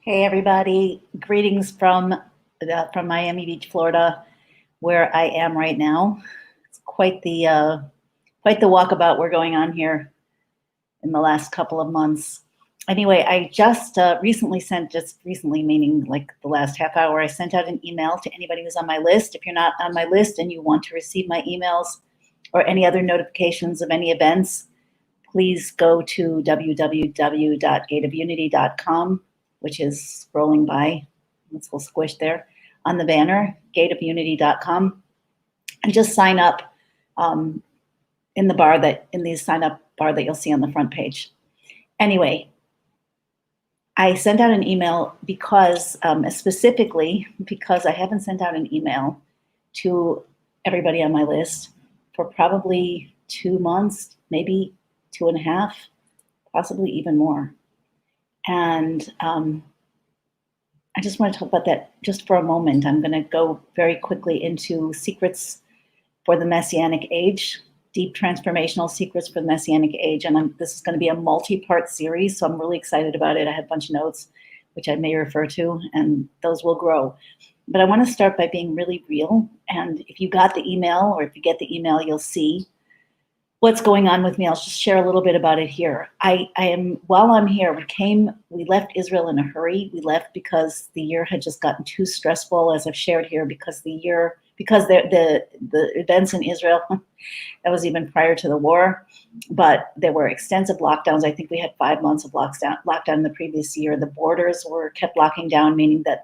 Hey everybody, greetings from Miami Beach, Florida, where I am right now. It's quite the walkabout we're going on here in the last couple of months. Anyway, I just recently meaning like the last half hour, I sent out an email to anybody who's on my list. If you're not on my list and you want to receive my emails or any other notifications of any events, please go to www.gateofunity.com, which is scrolling by. It's a little squish there on the banner, gateofunity.com, and just sign up in the sign up bar that you'll see on the front page. Anyway, I sent out an email specifically because I haven't sent out an email to everybody on my list for probably 2 months, maybe 2.5, possibly even more. And I just want to talk about that just for a moment. I'm going to go very quickly into secrets for the Messianic age, deep transformational secrets for the Messianic age. And this is going to be a multi-part series, so I'm really excited about it. I have a bunch of notes, which I may refer to, and those will grow. But I want to start by being really real. And if you got the email, or if you get the email, you'll see what's going on with me. I'll just share a little bit about it here. While I'm here, we left Israel in a hurry. We left because the year had just gotten too stressful, as I've shared here, because the events in Israel, that was even prior to the war, but there were extensive lockdowns. I think we had 5 months of lockdown in the previous year. The borders were kept locking down, meaning that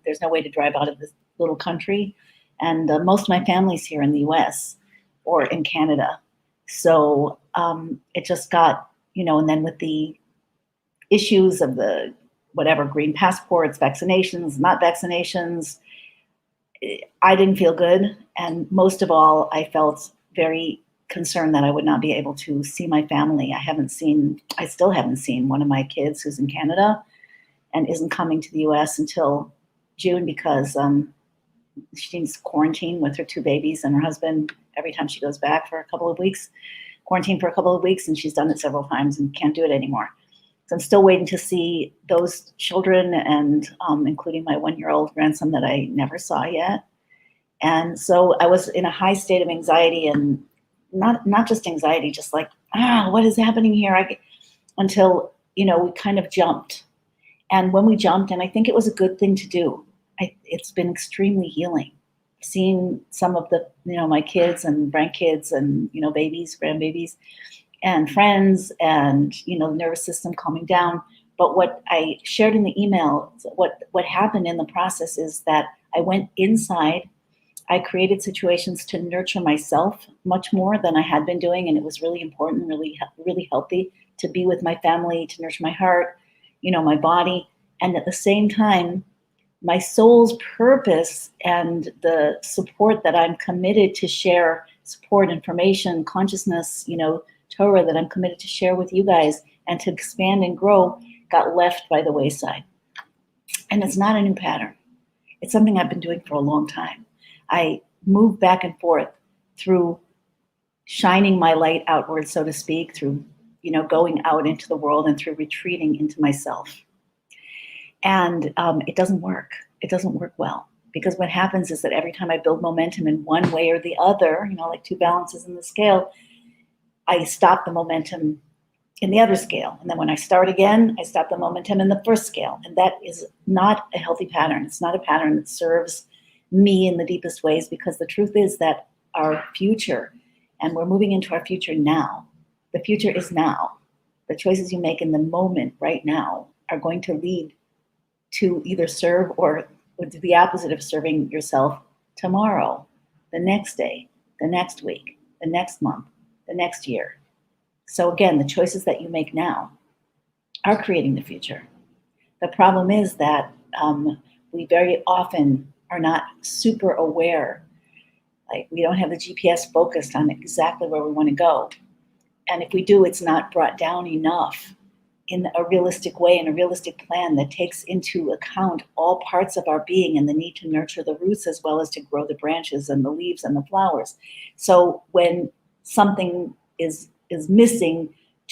there's no way to drive out of this little country. And most of my family's here in the US or in Canada. So it just got, and then with the issues of the green passports, vaccinations, not vaccinations, I didn't feel good. And most of all, I felt very concerned that I would not be able to see my family. I still haven't seen one of my kids who's in Canada and isn't coming to the US until June because she needs to quarantine with her 2 babies and her husband every time she goes back for a couple of weeks, quarantine for a couple of weeks, and she's done it several times and can't do it anymore. So I'm still waiting to see those children, and including my 1-year-old grandson that I never saw yet. And so I was in a high state of anxiety, and not just anxiety, just like, what is happening here? Until, we kind of jumped. And when we jumped, and I think it was a good thing to do, it's been extremely healing. Seeing some of the, my kids and grandkids and, babies, grandbabies and friends and, the nervous system calming down. But what I shared in the email, what happened in the process is that I went inside. I created situations to nurture myself much more than I had been doing. And it was really important, really, really healthy to be with my family, to nurture my heart, my body. And at the same time, my soul's purpose and the support that I'm committed to share, support, information, consciousness, Torah that I'm committed to share with you guys and to expand and grow, got left by the wayside. And it's not a new pattern. It's something I've been doing for a long time. I move back and forth through shining my light outward, so to speak, through, going out into the world and through retreating into myself. And it doesn't work. It doesn't work well, because what happens is that every time I build momentum in one way or the other, like 2 balances in the scale, I stop the momentum in the other scale. And then when I start again, I stop the momentum in the first scale. And that is not a healthy pattern. It's not a pattern that serves me in the deepest ways, because the truth is that our future, and we're moving into our future now, the future is now. The choices you make in the moment right now are going to lead to either serve or do the opposite of serving yourself tomorrow, the next day, the next week, the next month, the next year. So again, the choices that you make now are creating the future. The problem is that we very often are not super aware. Like, we don't have the GPS focused on exactly where we want to go. And if we do, it's not brought down enough in a realistic way, in a realistic plan that takes into account all parts of our being and the need to nurture the roots as well as to grow the branches and the leaves and the flowers. So when something is missing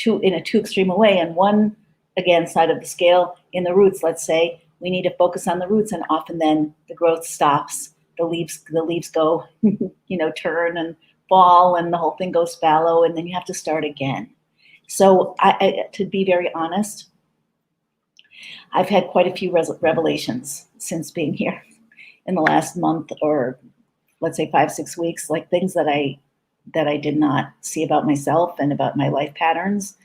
in a too extreme a way, and one, again, side of the scale, in the roots, let's say, We need to focus on the roots, and often then the growth stops. The leaves go, turn and fall, and the whole thing goes fallow, and then you have to start again. So to be very honest, I've had quite a few revelations since being here in the last month, or let's say 5-6 weeks, like things that I did not see about myself and about my life patterns.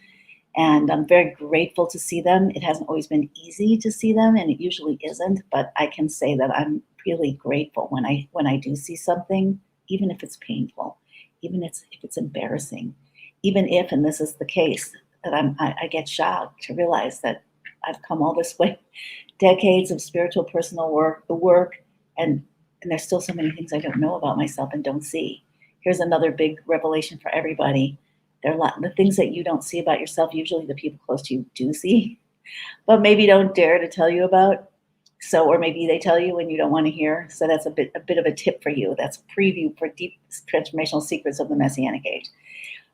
And I'm very grateful to see them. It hasn't always been easy to see them, and it usually isn't, but I can say that I'm really grateful when I do see something, even if it's painful, even if it's embarrassing, even if, and this is the case, that I get shocked to realize that I've come all this way, decades of spiritual personal work, and there's still so many things I don't know about myself and don't see. Here's another big revelation for everybody. The things that you don't see about yourself, usually the people close to you do see, but maybe don't dare to tell you about. So, or maybe they tell you and you don't want to hear. So that's a bit of a tip for you. That's a preview for deep transformational secrets of the Messianic age.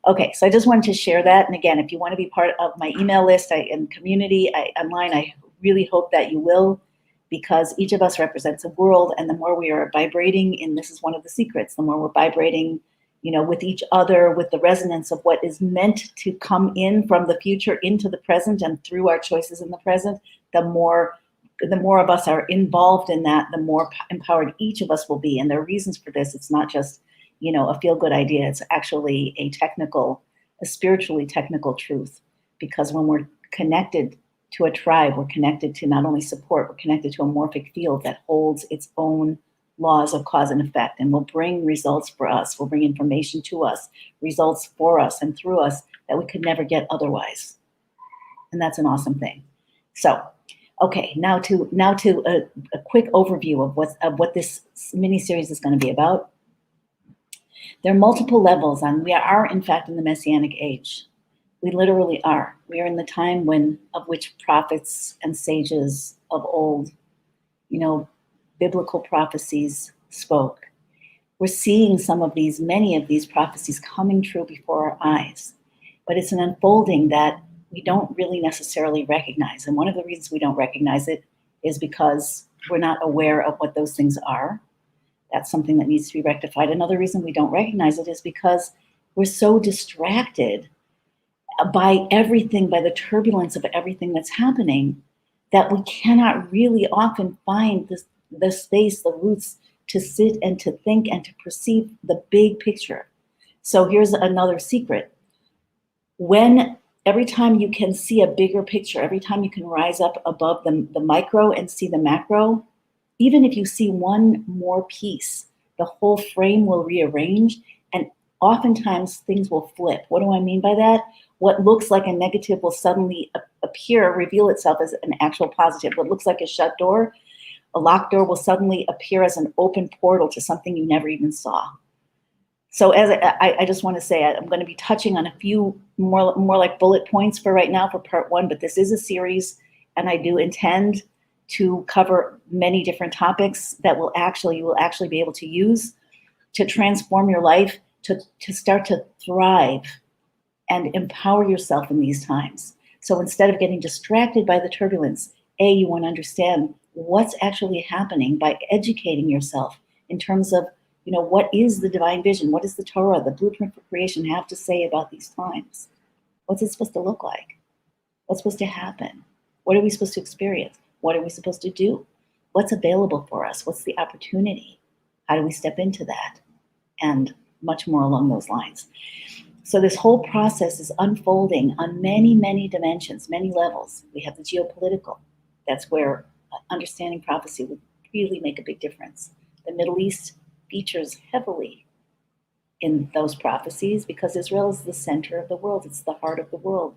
Okay, so I just wanted to share that. And again, if you want to be part of my email list and community online, I really hope that you will, because each of us represents a world, and the more we are vibrating, and this is one of the secrets, the more we're vibrating, with each other, with the resonance of what is meant to come in from the future into the present, and through our choices in the present, the more of us are involved in that, the more empowered each of us will be. And there are reasons for this. It's not just, a feel-good idea. It's actually a spiritually technical truth. Because when we're connected to a tribe, we're connected to not only support, we're connected to a morphic field that holds its own laws of cause and effect, and will bring results for us, will bring information to us, results for us and through us that we could never get otherwise. And that's an awesome thing. So, okay, now to a quick overview of what this mini series is going to be about. There are multiple levels, and we are in fact in the Messianic age. We literally are. We are in the time of which prophets and sages of old, biblical prophecies spoke. We're seeing many of these prophecies coming true before our eyes, but it's an unfolding that we don't really necessarily recognize. And one of the reasons we don't recognize it is because we're not aware of what those things are. That's something that needs to be rectified. Another reason we don't recognize it is because we're so distracted by everything, by the turbulence of everything that's happening, that we cannot really often find the space, the roots to sit and to think and to perceive the big picture. So here's another secret. Every time you can see a bigger picture, every time you can rise up above the micro and see the macro, even if you see one more piece, the whole frame will rearrange, and oftentimes things will flip. What do I mean by that? What looks like a negative will suddenly reveal itself as an actual positive. What looks like a shut door, a locked door, will suddenly appear as an open portal to something you never even saw. So as I just want to say, I'm going to be touching on a few more like bullet points for right now for part one, but this is a series, and I do intend to cover many different topics that you will actually be able to use to transform your life, to start to thrive and empower yourself in these times. So instead of getting distracted by the turbulence, you want to understand what's actually happening by educating yourself in terms of, what is the divine vision? What does the Torah, the blueprint for creation, have to say about these times? What's it supposed to look like? What's supposed to happen? What are we supposed to experience? What are we supposed to do? What's available for us? What's the opportunity? How do we step into that? And much more along those lines. So this whole process is unfolding on many, many dimensions, many levels. We have the geopolitical. That's where understanding prophecy would really make a big difference. The Middle East features heavily in those prophecies because Israel is the center of the world. It's the heart of the world.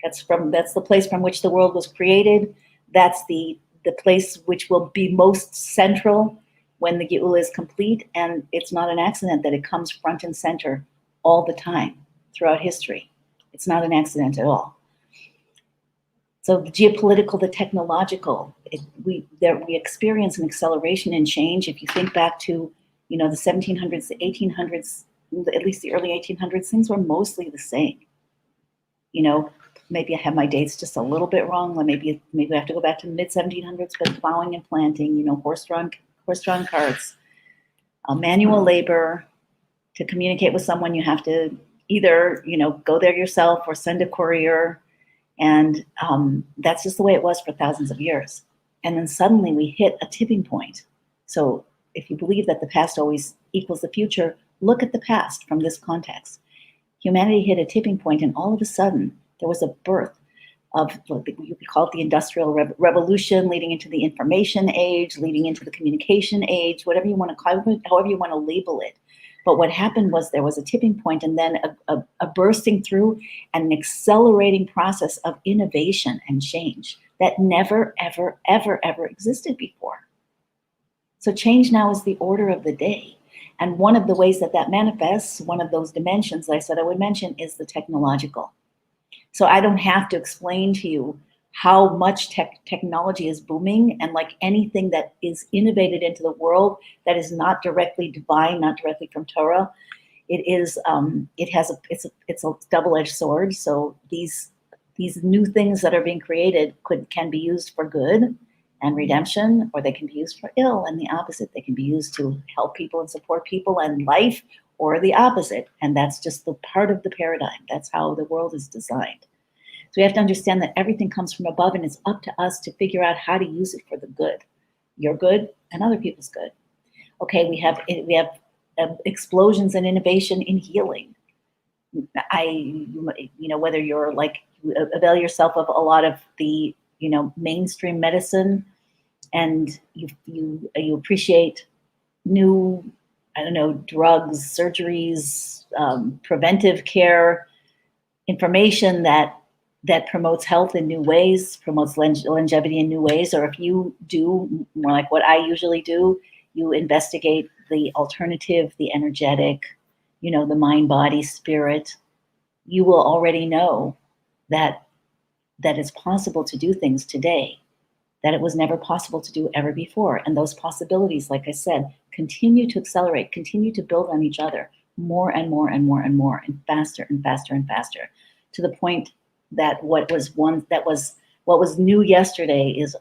That's the place from which the world was created. That's the place which will be most central when the Geula is complete. And it's not an accident that it comes front and center all the time throughout history. It's not an accident at all. So the geopolitical, the technological, we experience an acceleration in change. If you think back to, the 1700s, the 1800s, at least the early 1800s, things were mostly the same. maybe I have my dates just a little bit wrong. Maybe I have to go back to the mid 1700s, but plowing and planting, horse-drawn carts, manual labor. To communicate with someone, you have to either, go there yourself or send a courier. And that's just the way it was for thousands of years. And then suddenly we hit a tipping point. So if you believe that the past always equals the future, look at the past from this context. Humanity hit a tipping point, and all of a sudden there was a birth of, you could call it the Industrial Revolution, leading into the information age, leading into the communication age, whatever you want to call it, however you want to label it. But what happened was there was a tipping point, and then a bursting through and an accelerating process of innovation and change that never, ever, ever, ever existed before. So change now is the order of the day. And one of the ways that that manifests, one of those dimensions that I said I would mention, is the technological. So I don't have to explain to you how much technology is booming, and like anything that is innovated into the world that is not directly divine, not directly from Torah, it's a double-edged sword. So these new things that are being created can be used for good and redemption, or they can be used for ill and the opposite. They can be used to help people and support people and life, or the opposite. And that's just the part of the paradigm. That's how the world is designed. So we have to understand that everything comes from above, and it's up to us to figure out how to use it for the good, your good and other people's good. Okay, we have explosions and innovation in healing. Whether you're like, you avail yourself of a lot of the mainstream medicine, and you appreciate new, drugs, surgeries, preventive care, information that promotes health in new ways, promotes longevity in new ways. Or if you do more like what I usually do, you investigate the alternative, the energetic, the mind, body, spirit. You will already know that it's possible to do things today that it was never possible to do ever before. And those possibilities, like I said, continue to accelerate, continue to build on each other more and more and more and more, and faster and faster and faster, to the point that what was new yesterday is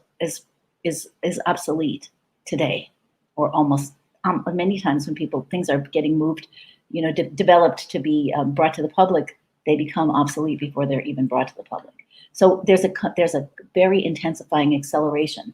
obsolete today, or almost. Many times when things are getting moved, developed to be brought to the public, they become obsolete before they're even brought to the public. So there's a very intensifying acceleration.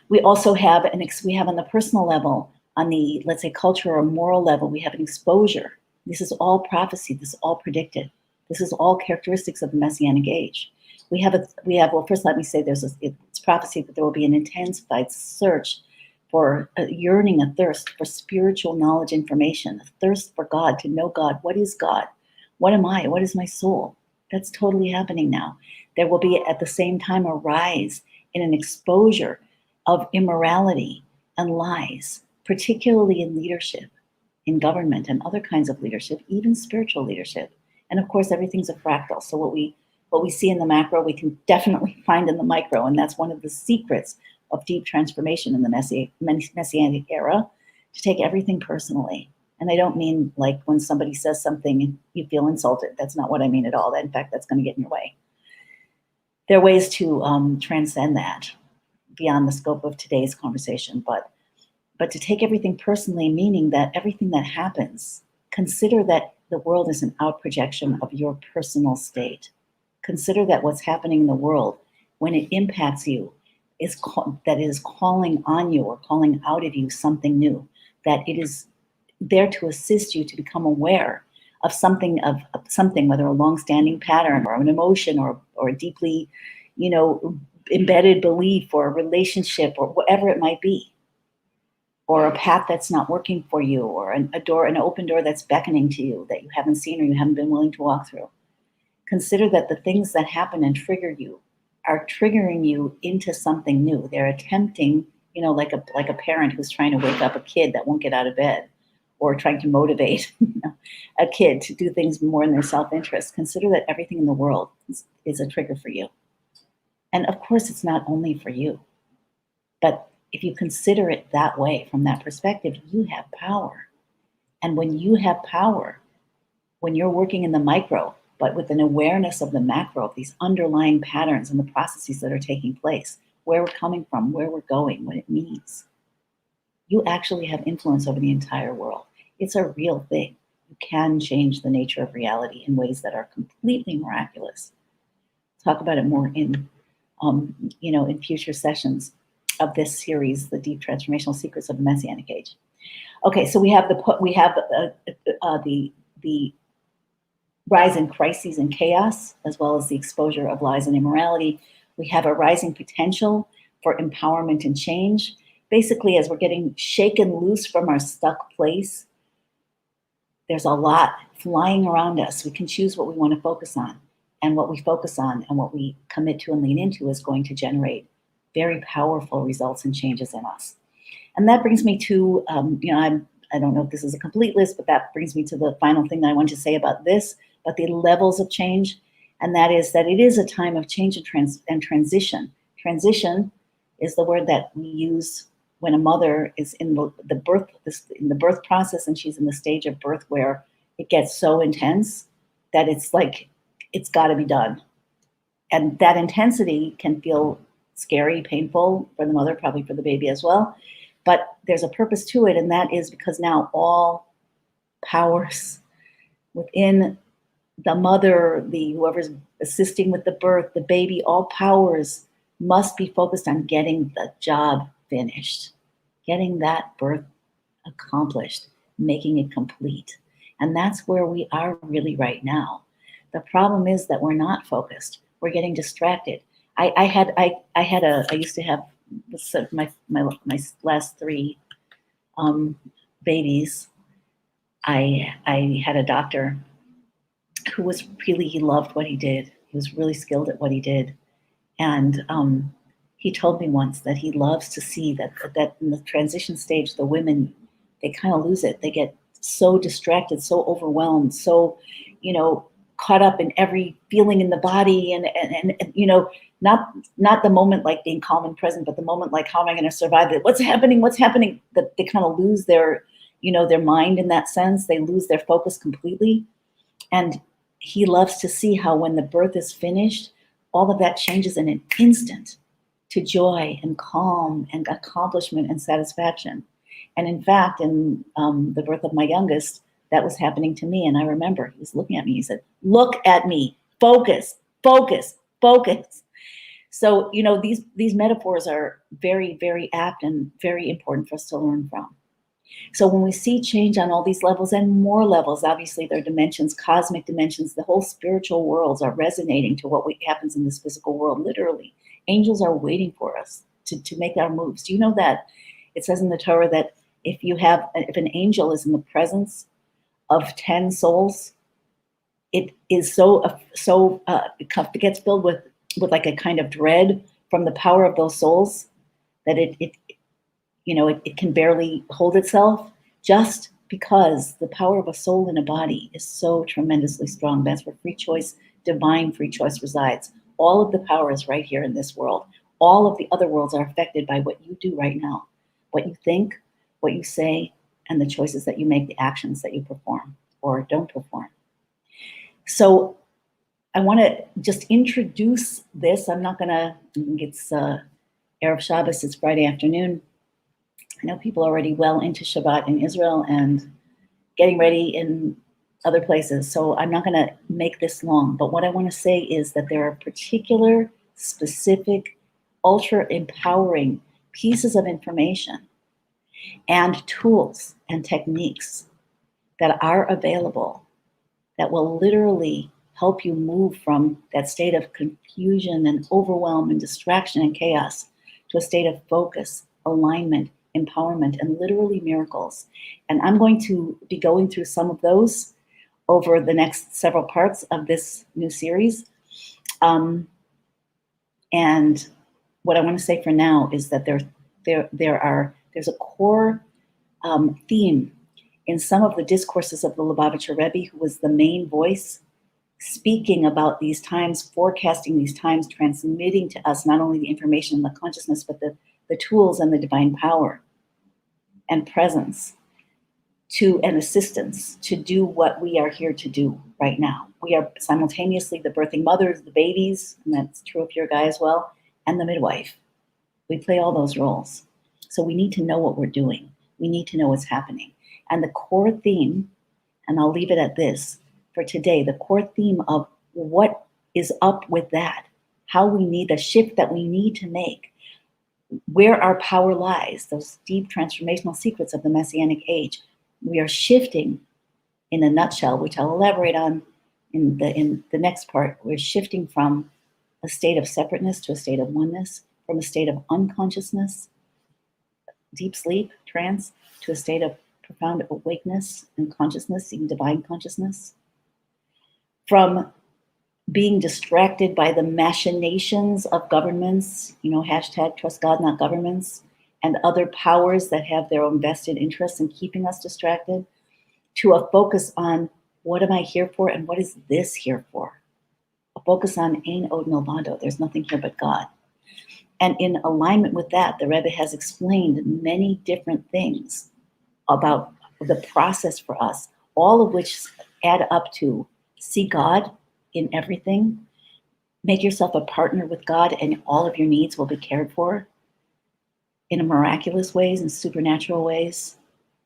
We also have we have on the personal level, on the, let's say, cultural or moral level, we have an exposure. This is all prophecy. This is all predicted. This is all characteristics of the Messianic age. Well, first let me say it's prophecy that there will be an intensified search for a yearning, a thirst for spiritual knowledge, information, a thirst for God, to know God. What is God? What am I? What is my soul? That's totally happening now. There will be at the same time a rise in an exposure of immorality and lies, particularly in leadership, in government and other kinds of leadership, even spiritual leadership. And of course, everything's a fractal. So what we see in the macro, we can definitely find in the micro. And that's one of the secrets of deep transformation in the Messianic era, to take everything personally. And I don't mean like when somebody says something, you feel insulted. That's not what I mean at all. In fact, that's going to get in your way. There are ways to transcend that beyond the scope of today's conversation, but to take everything personally, meaning that everything that happens, consider that the world is an out projection of your personal state. Consider that what's happening in the world, when it impacts you, that it is calling on you or calling out of you something new, that it is there to assist you to become aware of something, whether a long-standing pattern or an emotion or a deeply, embedded belief or a relationship or whatever it might be, or a path that's not working for you, or an open door that's beckoning to you that you haven't seen or you haven't been willing to walk through. Consider that the things that happen and trigger you are triggering you into something new. They're attempting, like a parent who's trying to wake up a kid that won't get out of bed, or trying to motivate a kid to do things more in their self-interest. Consider that everything in the world is a trigger for you. And of course, it's not only for you. But if you consider it that way, from that perspective, you have power. And when you have power, when you're working in the micro, but with an awareness of the macro, of these underlying patterns and the processes that are taking place, where we're coming from, where we're going, what it means, you actually have influence over the entire world. It's a real thing. You can change the nature of reality in ways that are completely miraculous. Talk about it more in, in future sessions of this series, The Deep Transformational Secrets of the Messianic Age. Okay, so we have the rise in crises and chaos, as well as the exposure of lies and immorality. We have a rising potential for empowerment and change. Basically, as we're getting shaken loose from our stuck place, there's a lot flying around us. We can choose what we want to focus on. And what we focus on and what we commit to and lean into is going to generate very powerful results and changes in us. And that brings me to, I don't know if this is a complete list, but that brings me to the final thing that I want to say about this, but the levels of change. And that is that it is a time of change and transition. Transition is the word that we use when a mother is in the birth process, and she's in the stage of birth where it gets so intense that it's like, it's got to be done. And that intensity can feel scary, painful for the mother, probably for the baby as well. But there's a purpose to it, and that is because now all powers within the mother, whoever's assisting with the birth, the baby, all powers must be focused on getting the job finished, getting that birth accomplished, making it complete. And that's where we are really right now. The problem is that we're not focused. We're getting distracted. I used to have my last three babies. I had a doctor who was really, he loved what he did. He was really skilled at what he did. And he told me once that he loves to see that in the transition stage, the women, they kind of lose it. They get so distracted, so overwhelmed, so, caught up in every feeling in the body and not the moment like being calm and present, but the moment like, how am I going to survive it? What's happening? That they kind of lose their mind in that sense. They lose their focus completely. And he loves to see how when the birth is finished, all of that changes in an instant to joy and calm and accomplishment and satisfaction. And in fact, in the birth of my youngest, that was happening to me. And I remember he was looking at me. He said, "Look at me, focus, focus, focus." So, these metaphors are very, very apt and very important for us to learn from. So when we see change on all these levels and more levels, obviously there are dimensions, cosmic dimensions, the whole spiritual worlds are resonating to what happens in this physical world, literally. Angels are waiting for us to make our moves. Do you know that it says in the Torah that if an angel is in the presence of 10 souls, it is it gets filled with like a kind of dread from the power of those souls that it can barely hold itself, just because the power of a soul in a body is so tremendously strong. That's where free choice, divine free choice resides. All of the power is right here in this world. All of the other worlds are affected by what you do right now, what you think, what you say, and the choices that you make, the actions that you perform or don't perform. So I want to just introduce this. I'm not going to, it's Erev Shabbos, it's Friday afternoon. I know people are already well into Shabbat in Israel and getting ready in other places, so I'm not going to make this long. But what I want to say is that there are particular, specific, ultra empowering pieces of information and tools and techniques that are available that will literally help you move from that state of confusion and overwhelm and distraction and chaos to a state of focus, alignment, empowerment, and literally miracles. And I'm going to be going through some of those over the next several parts of this new series. And what I want to say for now is that there's a core theme in some of the discourses of the Lubavitcher Rebbe, who was the main voice speaking about these times, forecasting these times, transmitting to us not only the information and the consciousness, but the tools and the divine power and presence and assistance to do what we are here to do right now. We are simultaneously the birthing mothers, the babies, and that's true if you're a guy as well, and the midwife. We play all those roles. So we need to know what we're doing. We need to know what's happening. And the core theme, and I'll leave it at this for today, the core theme of what is up with that, how we need the shift that we need to make, where our power lies, those deep transformational secrets of the Messianic age. We are shifting in a nutshell, which I'll elaborate on in the next part. We're shifting from a state of separateness to a state of oneness, from a state of unconsciousness, deep sleep, trance, to a state of profound awakeness and consciousness, even divine consciousness. From being distracted by the machinations of governments, hashtag trust God, not governments, and other powers that have their own vested interests in keeping us distracted, to a focus on what am I here for and what is this here for? A focus on Ein Od Milvado, there's nothing here but God. And in alignment with that, the Rebbe has explained many different things about the process for us, all of which add up to see God in everything, make yourself a partner with God, and all of your needs will be cared for in miraculous ways and supernatural ways.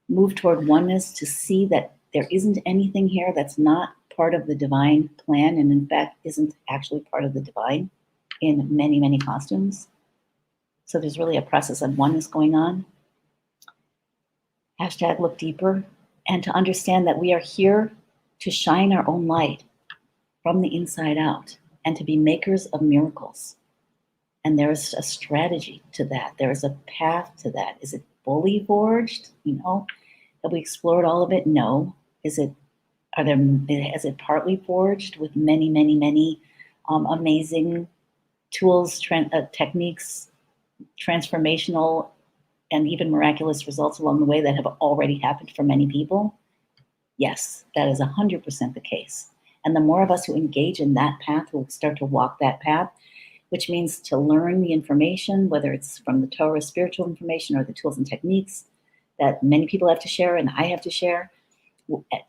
Move toward oneness to see that there isn't anything here that's not part of the divine plan, and in fact isn't actually part of the divine in many, many costumes. So there's really a process of oneness going on. Hashtag look deeper, and to understand that we are here to shine our own light from the inside out and to be makers of miracles. And there is a strategy to that. There is a path to that. Is it fully forged? Have we explored all of it? No. Is it partly forged with many, many, many amazing tools, techniques, transformational, and even miraculous results along the way that have already happened for many people? Yes, that is 100% the case. And the more of us who engage in that path will start to walk that path, which means to learn the information, whether it's from the Torah, spiritual information, or the tools and techniques that many people have to share and I have to share,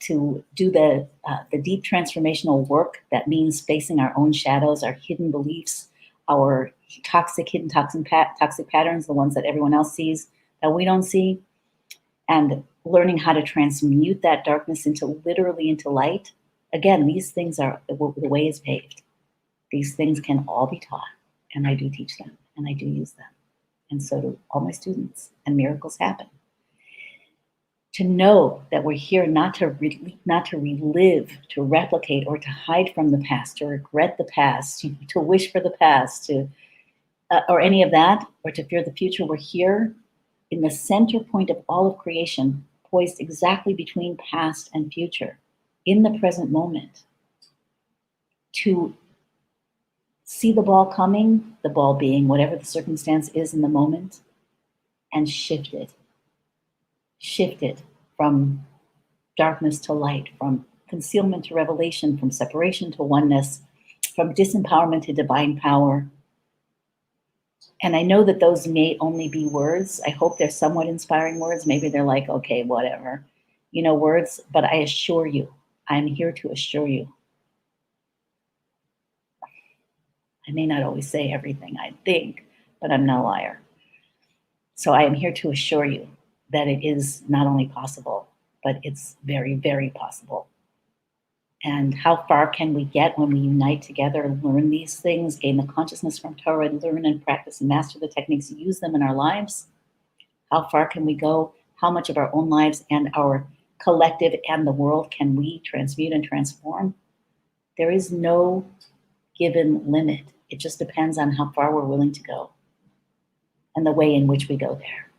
to do the deep transformational work that means facing our own shadows, our hidden beliefs, our toxic patterns, the ones that everyone else sees that we don't see, and learning how to transmute that darkness literally into light. Again, these things are, the way is paved. These things can all be taught, and I do teach them, and I do use them, and so do all my students, and miracles happen. To know that we're here not to relive, to replicate, or to hide from the past, to regret the past, to wish for the past, or any of that, or to fear the future. We're here in the center point of all of creation, poised exactly between past and future, in the present moment, to see the ball coming, the ball being whatever the circumstance is in the moment, and shift it from darkness to light, from concealment to revelation, from separation to oneness, from disempowerment to divine power. And I know that those may only be words. I hope they're somewhat inspiring words. Maybe they're like, okay, whatever, words, but I assure you, I'm here to assure you. I may not always say everything I think, but I'm not a liar. So I am here to assure you that it is not only possible, but it's very, very possible. And how far can we get when we unite together and learn these things, gain the consciousness from Torah, and learn and practice and master the techniques, use them in our lives? How far can we go? How much of our own lives and our collective and the world can we transmute and transform? There is no given limit. It just depends on how far we're willing to go and the way in which we go there.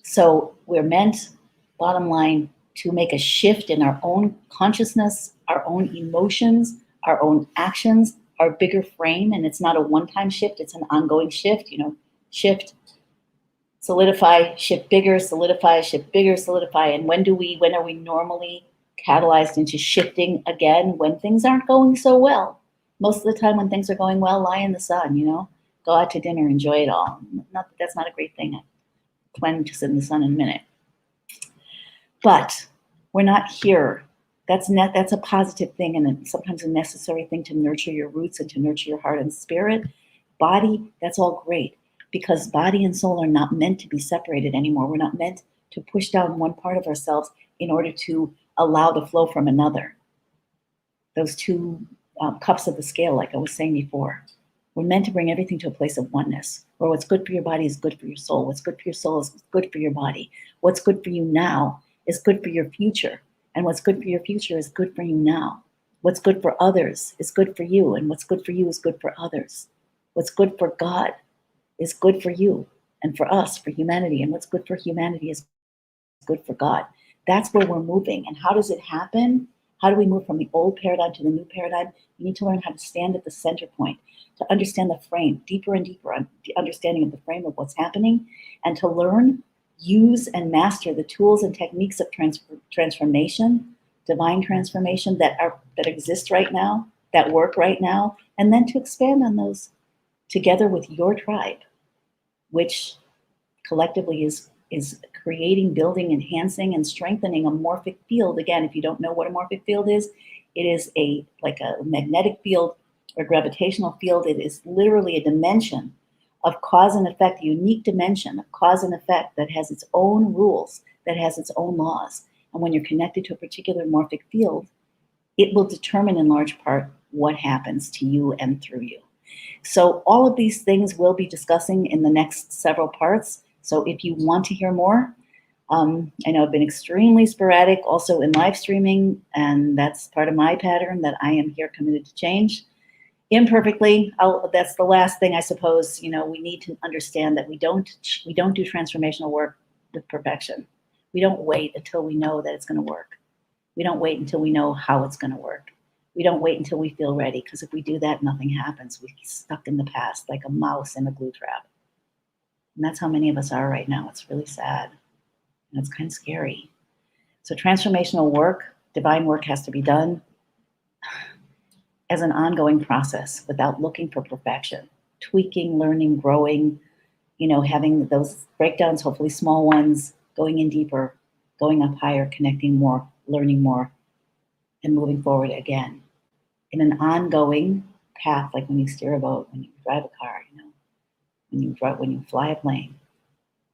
So we're meant, bottom line, to make a shift in our own consciousness, our own emotions, our own actions, our bigger frame. And it's not a one-time shift, it's an ongoing shift, shift, solidify, shift bigger, solidify, shift bigger, solidify. And when are we normally catalyzed into shifting again? When things aren't going so well. Most of the time when things are going well, lie in the sun, go out to dinner, enjoy it all. Not that that's not a great thing. I plan to sit in the sun in a minute. But we're not here. That's a positive thing, and sometimes a necessary thing to nurture your roots and to nurture your heart and spirit. Body, that's all great, because body and soul are not meant to be separated anymore. We're not meant to push down one part of ourselves in order to allow the flow from another. Those two cups of the scale, like I was saying before. We're meant to bring everything to a place of oneness, where what's good for your body is good for your soul. What's good for your soul is good for your body. What's good for you now is good for your future. And what's good for your future is good for you now. What's good for others is good for you. And what's good for you is good for others. What's good for God is good for you and for us, for humanity. And what's good for humanity is good for God. That's where we're moving. And how does it happen? How do we move from the old paradigm to the new paradigm? You need to learn how to stand at the center point, to understand the frame, deeper and deeper on the understanding of the frame of what's happening, and to learn, use, and master the tools and techniques of transformation, divine transformation that exist right now, that work right now, and then to expand on those together with your tribe, which collectively is creating, building, enhancing, and strengthening a morphic field. Again, if you don't know what a morphic field is, it is like a magnetic field or gravitational field. It is literally a dimension of cause and effect, a unique dimension of cause and effect that has its own rules, that has its own laws. And when you're connected to a particular morphic field, it will determine in large part what happens to you and through you. So all of these things we'll be discussing in the next several parts. So if you want to hear more, I know I've been extremely sporadic also in live streaming, and that's part of my pattern that I am here committed to change. Imperfectly, that's the last thing I suppose, we need to understand that we don't do transformational work with perfection. We don't wait until we know that it's going to work. We don't wait until we know how it's going to work. We don't wait until we feel ready, because if we do that, nothing happens. We get stuck in the past like a mouse in a glue trap. And that's how many of us are right now. It's really sad. And it's kind of scary. So transformational work, divine work, has to be done as an ongoing process without looking for perfection, tweaking, learning, growing, having those breakdowns, hopefully small ones, going in deeper, going up higher, connecting more, learning more, and moving forward again in an ongoing path, like when you steer a boat, when you drive a car, when you fly a plane.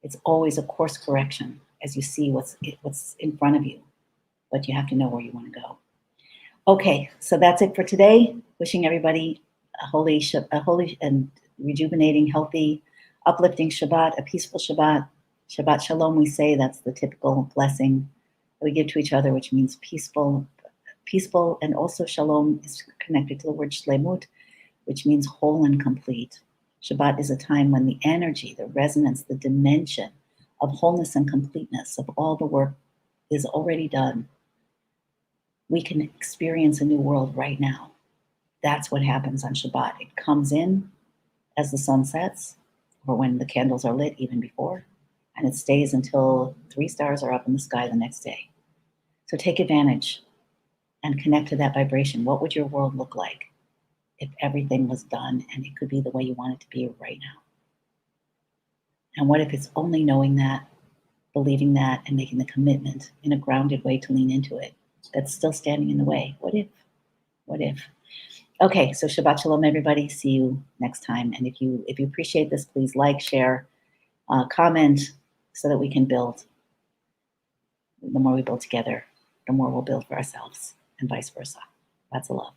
It's always a course correction as you see what's in front of you, but you have to know where you want to go. Okay, so that's it for today. Wishing everybody a holy and rejuvenating, healthy, uplifting Shabbat, a peaceful Shabbat. Shabbat Shalom, we say. That's the typical blessing that we give to each other, which means peaceful, and also Shalom is connected to the word Shlemut, which means whole and complete. Shabbat is a time when the energy, the resonance, the dimension of wholeness and completeness of all the work is already done. We can experience a new world right now. That's what happens on Shabbat. It comes in as the sun sets, or when the candles are lit, even before, and it stays until 3 stars are up in the sky the next day. So take advantage and connect to that vibration. What would your world look like if everything was done and it could be the way you want it to be right now? And what if it's only knowing that, believing that, and making the commitment in a grounded way to lean into it that's still standing in the way? What if? What if? Okay, so Shabbat Shalom, everybody. See you next time. And if you appreciate this, please like, share, comment, so that we can build. The more we build together, the more we'll build for ourselves, and vice versa. Lots of love.